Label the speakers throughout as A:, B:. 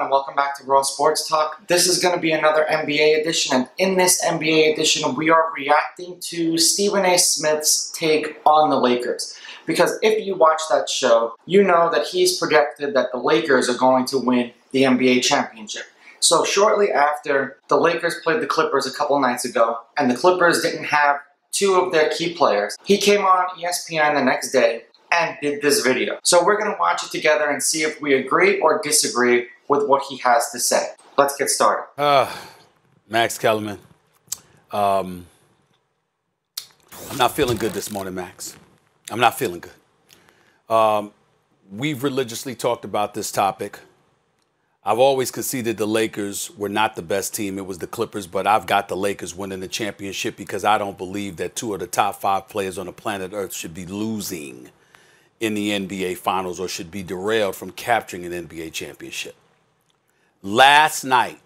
A: and welcome back to Raw Sports Talk. This is going to be another NBA edition, and in this NBA edition, we are reacting to Stephen A. Smith's take on the Lakers. Because if you watch that show, you know that he's projected that the Lakers are going to win the NBA championship. So shortly after, the Lakers played the Clippers a couple nights ago, and the Clippers didn't have two of their key players. He came on ESPN the next day and did this video. So we're going to watch it together and see if we agree or disagree with what he has to say. Let's get started.
B: Max Kellerman. I'm not feeling good this morning, Max. I'm not feeling good. We've religiously talked about this topic. I've always conceded the Lakers were not the best team. It was the Clippers, but I've got the Lakers winning the championship because I don't believe that two of the top 5 players on the planet Earth should be losing in the NBA Finals or should be derailed from capturing an NBA championship. Last night,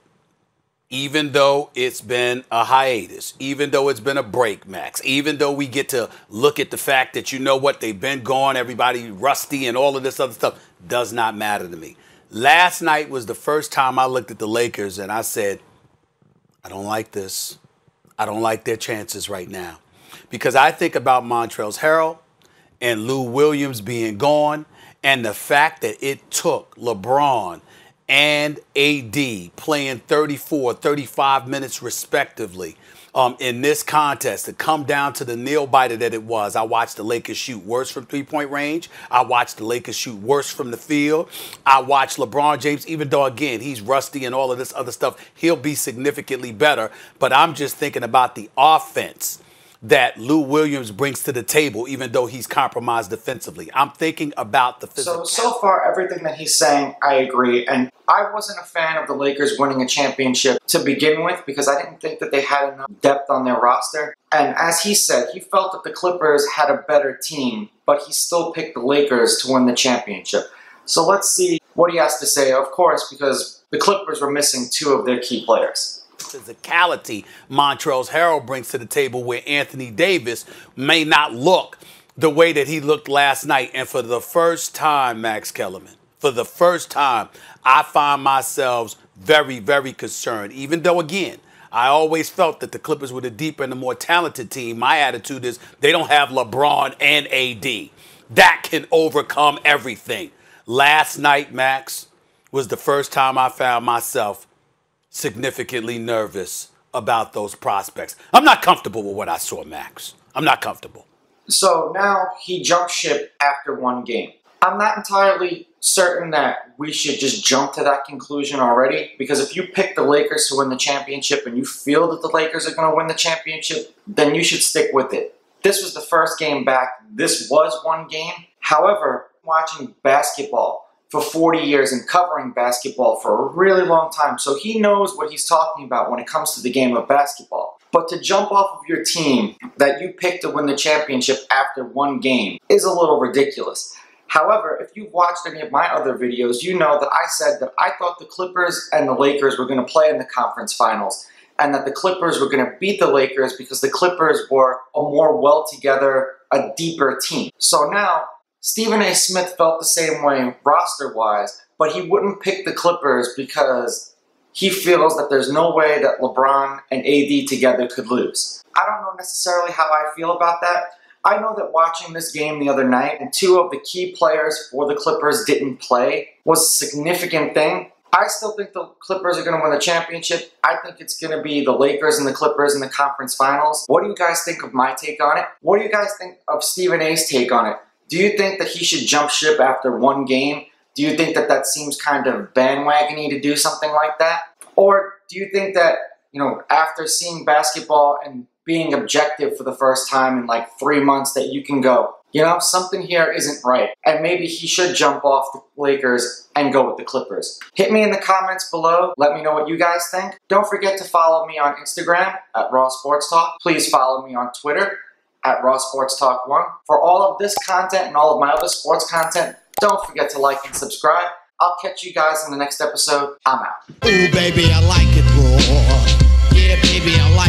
B: even though it's been a hiatus, even though it's been a break, Max, even though we get to look at the fact that, you know what, they've been gone, everybody rusty and all of this other stuff, does not matter to me. Last night was the first time I looked at the Lakers and I said, I don't like this. I don't like their chances right now. Because I think about Montrezl Harrell and Lou Williams being gone and the fact that it took LeBron and AD playing 34, 35 minutes respectively in this contest to come down to the nail-biter that it was. I watched the Lakers shoot worse from three-point range. I watched the Lakers shoot worse from the field. I watched LeBron James, even though, again, he's rusty and all of this other stuff, he'll be significantly better. But I'm just thinking about the offense that Lou Williams brings to the table, even though he's compromised defensively. I'm thinking about the physical.
A: So far, everything that he's saying, I agree. And I wasn't a fan of the Lakers winning a championship to begin with because I didn't think that they had enough depth on their roster. And as he said, he felt that the Clippers had a better team, but he still picked the Lakers to win the championship. So let's see what he has to say, of course, because the Clippers were missing two of their key players.
B: Physicality Montrezl Harrell brings to the table where Anthony Davis may not look the way that he looked last night. And for the first time, Max Kellerman, for the first time, I find myself very, very concerned. Even though, again, I always felt that the Clippers were the deeper and the more talented team. My attitude is they don't have LeBron and AD. That can overcome everything. Last night, Max, was the first time I found myself significantly nervous about those prospects. I'm not comfortable with what I saw, Max. I'm not comfortable.
A: So now he jumped ship after one game. I'm not entirely certain that we should just jump to that conclusion already, because if you pick the Lakers to win the championship and you feel that the Lakers are going to win the championship, then you should stick with it. This was the first game back. This was one game. However, watching basketball for 40 years and covering basketball for a really long time, so he knows what he's talking about when it comes to the game of basketball. But to jump off of your team that you picked to win the championship after one game is a little ridiculous. However, if you've watched any of my other videos, you know that I said that I thought the Clippers and the Lakers were going to play in the conference finals, and that the Clippers were going to beat the Lakers because the Clippers were a more well-together, a deeper team. So now, Stephen A. Smith felt the same way roster-wise, but he wouldn't pick the Clippers because he feels that there's no way that LeBron and AD together could lose. I don't know necessarily how I feel about that. I know that watching this game the other night and two of the key players for the Clippers didn't play was a significant thing. I still think the Clippers are going to win the championship. I think it's going to be the Lakers and the Clippers in the conference finals. What do you guys think of my take on it? What do you guys think of Stephen A.'s take on it? Do you think that he should jump ship after one game? Do you think that that seems kind of bandwagony to do something like that? Or do you think that, you know, after seeing basketball and being objective for the first time in like 3 months that you can go, you know, something here isn't right, and maybe he should jump off the Lakers and go with the Clippers? Hit me in the comments below. Let me know what you guys think. Don't forget to follow me on Instagram at Raw Sports Talk. Please follow me on Twitter at Raw Sports Talk 1. For all of this content and all of my other sports content, don't forget to like and subscribe. I'll catch you guys in the next episode. I'm out.
C: Ooh, baby, I like it raw. Yeah, baby, I like it.